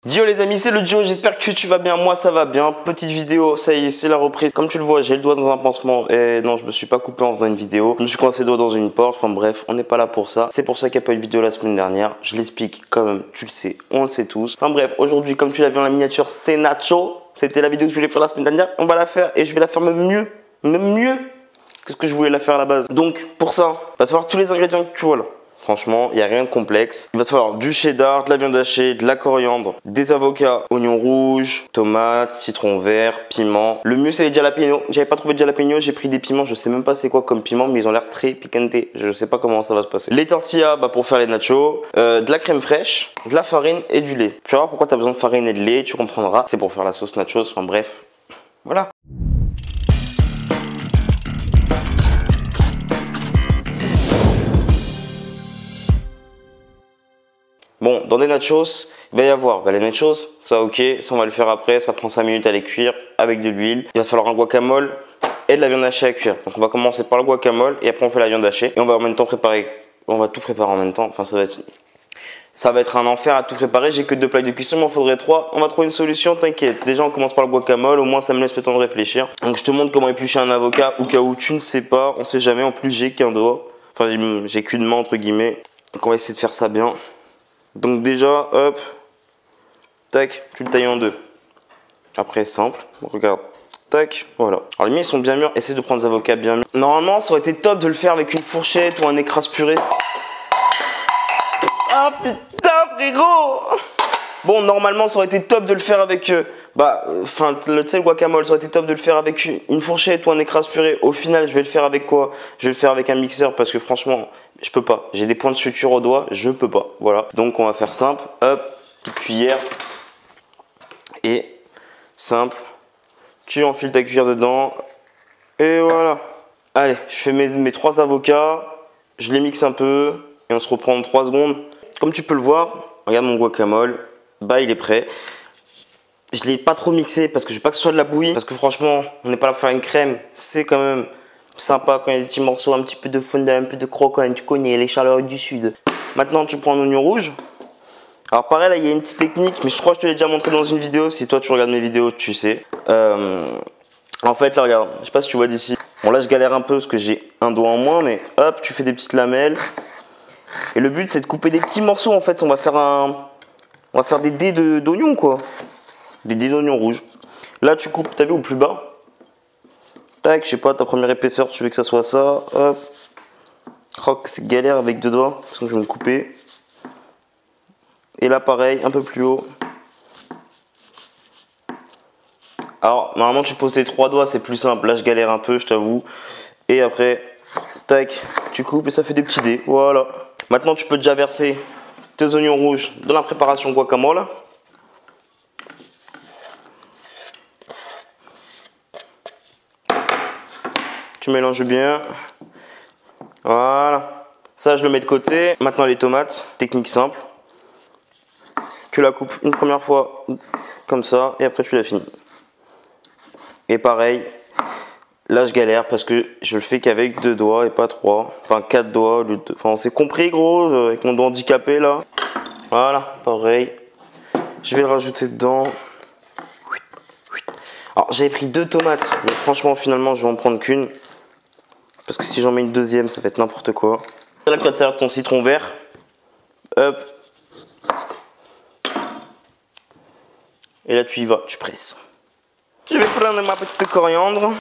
Yo les amis, c'est le Gio, j'espère que tu vas bien, moi ça va bien. Petite vidéo, ça y est, c'est la reprise. Comme tu le vois, j'ai le doigt dans un pansement et non, je me suis pas coupé en faisant une vidéo. Je me suis coincé le doigt dans une porte, enfin bref, on n'est pas là pour ça. C'est pour ça qu'il n'y a pas eu de vidéo la semaine dernière. Je l'explique quand même, tu le sais, on le sait tous. Enfin bref, aujourd'hui, comme tu l'as vu dans la miniature, c'est Nacho. C'était la vidéo que je voulais faire la semaine dernière, on va la faire et je vais la faire même mieux que ce que je voulais la faire à la base. Donc pour ça, il va te falloir tous les ingrédients que tu vois là. Franchement, il n'y a rien de complexe. Il va te falloir du cheddar, de la viande hachée, de la coriandre, des avocats, oignons rouges, tomates, citron vert, piment. Le mieux, c'est les jalapenos. J'avais pas trouvé de jalapenos, j'ai pris des piments. Je sais même pas c'est quoi comme piment, mais ils ont l'air très piquantés. Je sais pas comment ça va se passer. Les tortillas pour faire les nachos, de la crème fraîche, de la farine et du lait. Tu vas voir pourquoi tu as besoin de farine et de lait, tu comprendras. C'est pour faire la sauce nachos. Enfin bref, voilà. Bon, dans des nachos, il va y avoir les nachos, ça ok, ça on va le faire après, ça prend 5 minutes à les cuire avec de l'huile. Il va falloir un guacamole et de la viande hachée à cuire. Donc on va commencer par le guacamole et après on fait la viande hachée. Et on va en même temps préparer, on va tout préparer en même temps, enfin ça va être un enfer à tout préparer. J'ai que 2 plaques de cuisson, mais il en faudrait 3. On va trouver une solution, t'inquiète. Déjà on commence par le guacamole, au moins ça me laisse le temps de réfléchir. Donc je te montre comment éplucher un avocat, au cas où tu ne sais pas, on sait jamais, en plus j'ai qu'un doigt. Enfin j'ai qu'une main entre guillemets. Donc on va essayer de faire ça bien. Donc déjà, hop, tac, tu le tailles en 2. Après, simple, regarde, tac, voilà. Alors les miens, ils sont bien mûrs, essaie de prendre des avocats bien mûrs. Normalement, ça aurait été top de le faire avec une fourchette ou un écrase-purée. Ah putain, frérot! Bon, normalement, ça aurait été top de le faire avec, le guacamole, ça aurait été top de le faire avec une fourchette ou un écrase-purée. Au final, je vais le faire avec quoi? Je vais le faire avec un mixeur parce que franchement, je peux pas. J'ai des points de suture au doigt, je peux pas. Voilà. Donc, on va faire simple. Hop, petite cuillère. Et simple. Tu enfiles ta cuillère dedans. Et voilà. Allez, je fais mes 3 avocats. Je les mixe un peu. Et on se reprend en 3 secondes. Comme tu peux le voir, regarde mon guacamole. Bah, il est prêt. Je l'ai pas trop mixé parce que je veux pas que ce soit de la bouillie. Parce que franchement, on n'est pas là pour faire une crème. C'est quand même sympa quand il y a des petits morceaux, un petit peu de fondant, un peu de croquant. Tu connais les chaleurs du sud. Maintenant, tu prends un oignon rouge. Alors pareil, là, il y a une petite technique, mais je crois que je te l'ai déjà montré dans une vidéo. Si toi, tu regardes mes vidéos, tu sais. En fait, là, regarde. Je sais pas si tu vois d'ici. Bon, là, je galère un peu parce que j'ai un doigt en moins. Mais hop, tu fais des petites lamelles. Et le but, c'est de couper des petits morceaux. En fait, on va faire des dés d'oignons, quoi. Des dés d'oignons rouges. Là, tu coupes, t'as vu, au plus bas. Tac, je sais pas, ta première épaisseur, tu veux que ça soit ça. Hop. Croc, c'est galère avec 2 doigts. Parce que je vais me couper. Et là, pareil, un peu plus haut. Alors, normalement, tu poses tes 3 doigts, c'est plus simple. Là, je galère un peu, je t'avoue. Et après, tac, tu coupes et ça fait des petits dés. Voilà. Maintenant, tu peux déjà verser tes oignons rouges dans la préparation guacamole. Tu mélanges bien. Voilà. Ça, je le mets de côté. Maintenant, les tomates. Technique simple. Tu la coupes une première fois comme ça et après, tu la finis. Et pareil. Là, je galère parce que je le fais qu'avec 2 doigts et pas 3. Enfin, 4 doigts. Enfin, on s'est compris, gros, avec mon doigt handicapé, là. Voilà, pareil. Je vais le rajouter dedans. Alors, j'avais pris 2 tomates. Mais franchement, finalement, je vais en prendre qu'une. Parce que si j'en mets une deuxième, ça va être n'importe quoi. Là, tu vas te servir ton citron vert. Hop. Et là, tu y vas, tu presses. Je vais prendre ma petite coriandre.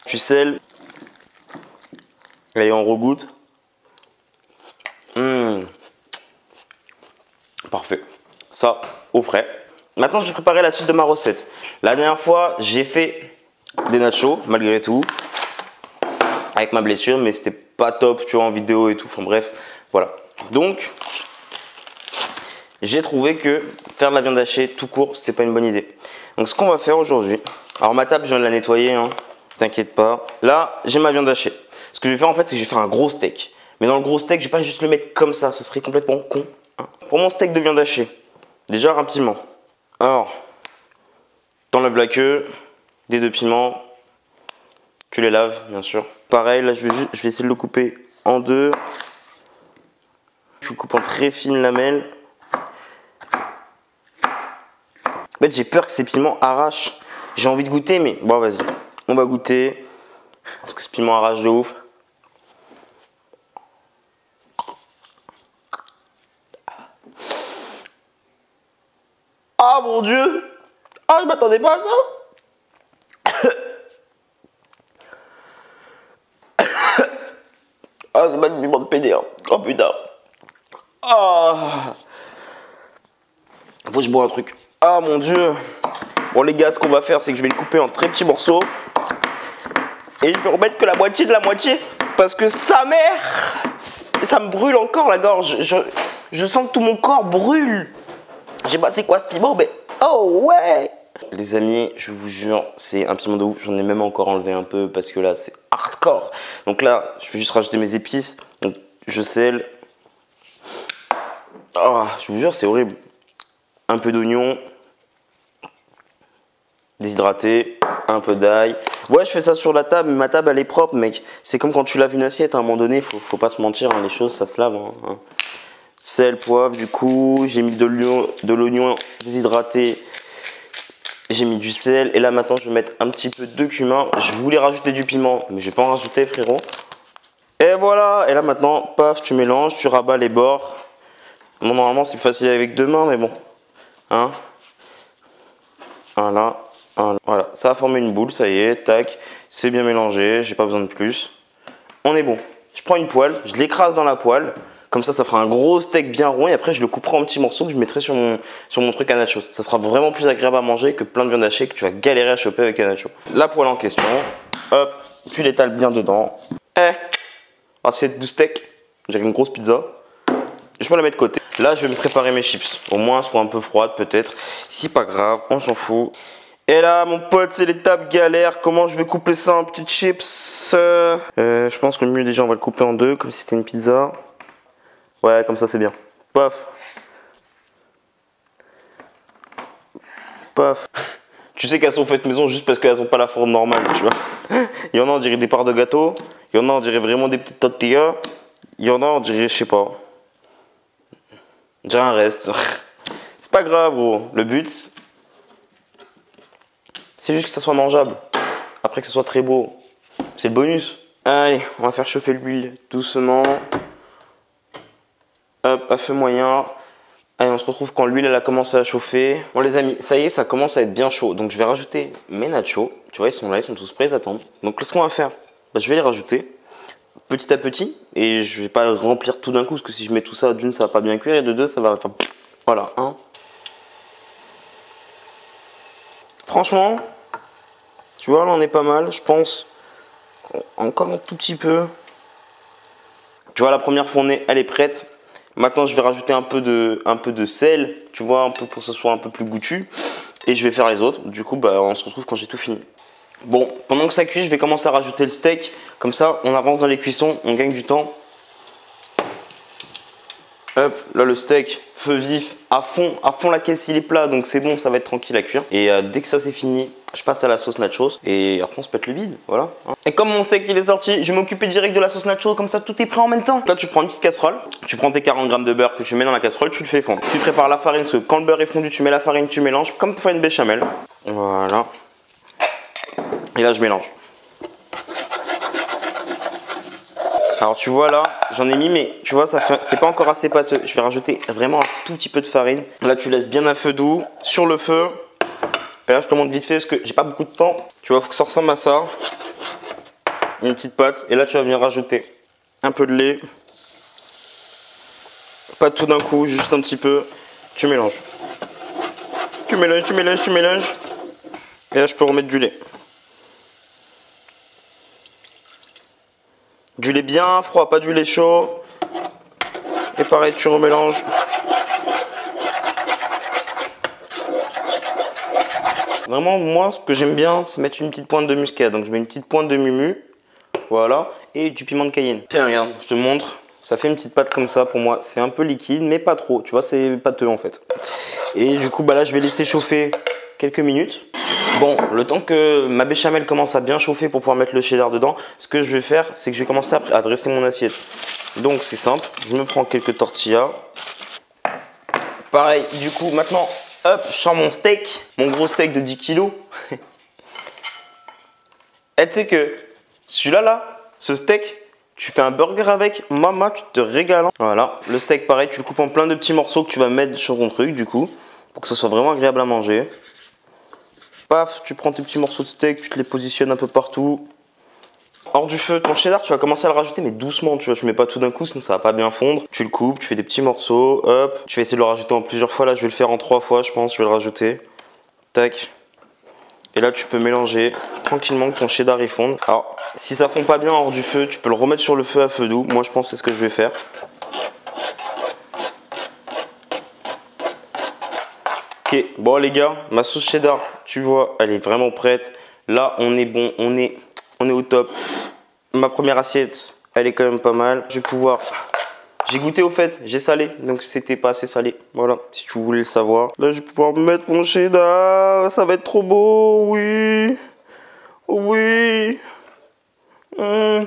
Tu sels. Allez, on regoute. Parfait. Ça, au frais. Maintenant, je vais préparer la suite de ma recette. La dernière fois, j'ai fait des nachos, malgré tout. Avec ma blessure, mais c'était pas top, tu vois, en vidéo et tout. Enfin bref, voilà. Donc, j'ai trouvé que faire de la viande hachée tout court, c'était pas une bonne idée. Donc, ce qu'on va faire aujourd'hui. Alors, ma table, je viens de la nettoyer, hein. T'inquiète pas. Là, j'ai ma viande hachée. Ce que je vais faire, en fait, c'est que je vais faire un gros steak. Mais dans le gros steak, je vais pas juste le mettre comme ça serait complètement con. Hein. Pour mon steak de viande hachée, déjà rapidement. Alors, t'enlèves la queue, des 2 piments, tu les laves bien sûr. Pareil, là je vais essayer de le couper en 2. Je coupe en très fines lamelles. En fait, j'ai peur que ces piments arrachent. J'ai envie de goûter, mais bon, vas-y. On va goûter. Parce que ce piment arrache de ouf. Ah mon Dieu! Ah, je m'attendais pas à ça! Ah, c'est pas du piment de PD, hein. Oh putain! Ah! Faut que je bois un truc. Ah mon Dieu! Bon les gars, ce qu'on va faire, c'est que je vais le couper en très petits morceaux. Et je vais remettre que la moitié de la moitié. Parce que sa mère, ça me brûle encore la gorge. Je sens que tout mon corps brûle. Je sais pas c'est quoi ce piment, mais oh ouais! Les amis, je vous jure, c'est un piment de ouf. J'en ai même encore enlevé un peu parce que là, c'est hardcore. Donc là, je vais juste rajouter mes épices. Donc, je sèle. Oh, je vous jure, c'est horrible. Un peu d'oignon. Déshydraté. Un peu d'ail. Ouais, je fais ça sur la table, mais ma table, elle est propre, mec. C'est comme quand tu laves une assiette. À un moment donné, faut pas se mentir. Hein, les choses, ça se lave. Hein. Sel, poivre, du coup. J'ai mis de l'oignon déshydraté. J'ai mis du sel et là maintenant je vais mettre un petit peu de cumin. Je voulais rajouter du piment mais je vais pas en rajouter frérot. Et voilà, et là maintenant, paf, tu mélanges, tu rabats les bords. Bon, normalement c'est facile avec deux mains mais bon. Hein, voilà, voilà, ça a formé une boule, ça y est, tac. C'est bien mélangé, j'ai pas besoin de plus. On est bon. Je prends une poêle, je l'écrase dans la poêle. Comme ça fera un gros steak bien rond et après je le couperai en petits morceaux que je mettrai sur mon truc à nachos. Ça sera vraiment plus agréable à manger que plein de viande hachée que tu vas galérer à choper avec un nacho. La poêle en question, hop, tu l'étales bien dedans. Assiette de steak, j'ai une grosse pizza. Je peux la mettre de côté. Là, je vais me préparer mes chips. Au moins, elles seront un peu froides peut-être. Si pas grave, on s'en fout. Et là, mon pote, c'est l'étape galère. Comment je vais couper ça en petites chips? Je pense que le mieux déjà, on va le couper en deux, comme si c'était une pizza. Ouais, comme ça c'est bien. Paf. Paf. Tu sais qu'elles sont faites maison juste parce qu'elles n'ont pas la forme normale, tu vois. Il y en a, on dirait des parts de gâteau. Il y en a, on dirait vraiment des petites tortillas. Il y en a, on dirait, je sais pas. On dirait un reste. C'est pas grave, gros. Le but, c'est juste que ça soit mangeable. Après que ce soit très beau. C'est le bonus. Allez, on va faire chauffer l'huile doucement. Hop, à feu moyen. Allez, on se retrouve quand l'huile elle a commencé à chauffer. Bon les amis, ça y est, ça commence à être bien chaud. Donc je vais rajouter mes nachos. Tu vois, ils sont là, ils sont tous prêts, ils attendent. Donc ce qu'on va faire, je vais les rajouter petit à petit. Et je vais pas remplir tout d'un coup, parce que si je mets tout ça, d'une, ça va pas bien cuire. Et de deux, ça va... Enfin, voilà, hein. Franchement, tu vois, là on est pas mal, je pense. Encore un tout petit peu. Tu vois, la première fournée, elle est prête. Maintenant, je vais rajouter un peu de sel, tu vois, un peu pour que ce soit un peu plus goûtu. Et je vais faire les autres. Du coup, on se retrouve quand j'ai tout fini. Bon, pendant que ça cuit, je vais commencer à rajouter le steak. Comme ça, on avance dans les cuissons, on gagne du temps. Hop, là le steak, feu vif, à fond la caisse il est plat, donc c'est bon, ça va être tranquille à cuire. Et dès que ça c'est fini, je passe à la sauce nachos et après on se pète le bide, voilà. Et comme mon steak il est sorti, je vais m'occuper direct de la sauce nachos, comme ça tout est prêt en même temps. Là tu prends une petite casserole, tu prends tes 40 g de beurre que tu mets dans la casserole, tu le fais fondre. Tu prépares la farine, parce que quand le beurre est fondu, tu mets la farine, tu mélanges, comme pour faire une béchamel. Voilà. Et là je mélange. Alors tu vois là, j'en ai mis mais tu vois c'est pas encore assez pâteux. Je vais rajouter vraiment un tout petit peu de farine. Là tu laisses bien à feu doux sur le feu. Et là je te montre vite fait parce que j'ai pas beaucoup de temps. Tu vois, faut que ça ressemble à ça. Une petite pâte. Et là tu vas venir rajouter un peu de lait. Pas tout d'un coup, juste un petit peu. Tu mélanges. Tu mélanges, tu mélanges, tu mélanges. Et là je peux remettre du lait. Du lait bien froid, pas du lait chaud. Et pareil, tu remélanges. Vraiment, moi, ce que j'aime bien, c'est mettre une petite pointe de muscade. Donc, je mets une petite pointe de mumu. Voilà. Et du piment de Cayenne. Tiens, regarde, je te montre. Ça fait une petite pâte comme ça pour moi. C'est un peu liquide, mais pas trop. Tu vois, c'est pâteux en fait. Et du coup, là, je vais laisser chauffer quelques minutes. Bon, le temps que ma béchamel commence à bien chauffer pour pouvoir mettre le cheddar dedans, ce que je vais faire, c'est que je vais commencer à dresser mon assiette. Donc c'est simple, je me prends quelques tortillas. Pareil, du coup, maintenant, hop, je sors mon steak, mon gros steak de 10 kilos. Et tu sais que celui-là, là, ce steak, tu fais un burger avec, maman, tu te régales. Voilà, le steak, pareil, tu le coupes en plein de petits morceaux que tu vas mettre sur ton truc, du coup, pour que ce soit vraiment agréable à manger. Paf, tu prends tes petits morceaux de steak, tu te les positionnes un peu partout. Hors du feu, ton cheddar, tu vas commencer à le rajouter, mais doucement, tu vois, tu mets pas tout d'un coup, sinon ça va pas bien fondre. Tu le coupes, tu fais des petits morceaux, hop. Tu vas essayer de le rajouter en plusieurs fois, là je vais le faire en 3 fois, je pense, je vais le rajouter. Tac. Et là tu peux mélanger tranquillement que ton cheddar il fonde. Alors, si ça fond pas bien hors du feu, tu peux le remettre sur le feu à feu doux. Moi je pense que c'est ce que je vais faire. Ok, bon les gars, ma sauce cheddar, tu vois, elle est vraiment prête. Là on est bon, on est au top. Ma première assiette, elle est quand même pas mal. Je vais pouvoir... J'ai goûté au fait, j'ai salé, donc c'était pas assez salé. Voilà, si tu voulais le savoir. Là, je vais pouvoir mettre mon cheddar. Ça va être trop beau, oui. Oui. Ah,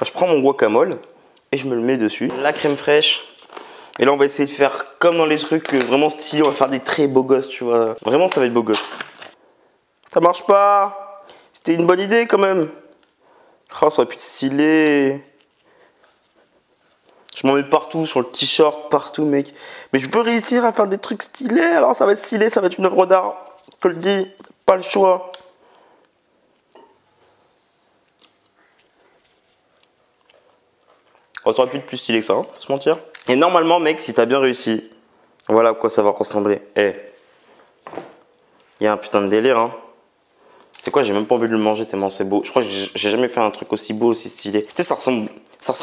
je prends mon guacamole et je me le mets dessus. La crème fraîche. Et là, on va essayer de faire comme dans les trucs vraiment stylés. On va faire des très beaux gosses, tu vois. Vraiment, ça va être beau gosse. Ça marche pas. C'était une bonne idée quand même. Oh, ça aurait pu être stylé. Je m'en mets partout, sur le t-shirt, partout, mec. Mais je veux réussir à faire des trucs stylés. Alors ça va être stylé, ça va être une œuvre d'art. Je te le dis, pas le choix. Oh, ça aurait pu être plus stylé que ça, hein, faut se mentir. Et normalement, mec, si t'as bien réussi, voilà à quoi ça va ressembler. Eh, il y a un putain de délire, hein. C'est quoi, j'ai même pas envie de le manger tellement c'est beau. Je crois que j'ai jamais fait un truc aussi beau, aussi stylé. Tu sais, ça ressemble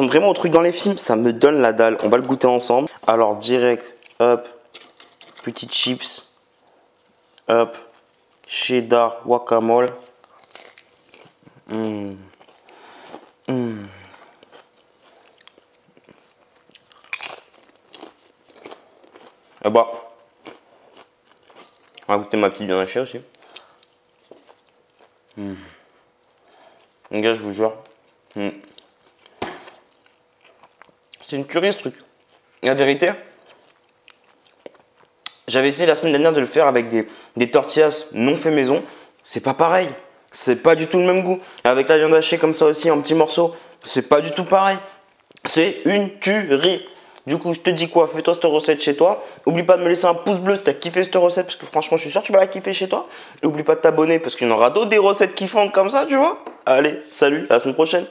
vraiment au truc dans les films. Ça me donne la dalle. On va le goûter ensemble. Alors, direct, hop, petites chips, hop, cheddar, guacamole. Ah bah, on va goûter ma petite viande hachée aussi. Les gars, je vous jure. C'est une tuerie ce truc. La vérité, j'avais essayé la semaine dernière de le faire avec des tortillas non fait maison. C'est pas pareil. C'est pas du tout le même goût. Avec la viande hachée comme ça aussi en petits morceaux, c'est pas du tout pareil. C'est une tuerie. Du coup, je te dis quoi? Fais-toi cette recette chez toi. Oublie pas de me laisser un pouce bleu si t'as kiffé cette recette, parce que franchement, je suis sûr que tu vas la kiffer chez toi. Et oublie pas de t'abonner, parce qu'il y en aura d'autres des recettes kiffantes comme ça, tu vois. Allez, salut, à la semaine prochaine.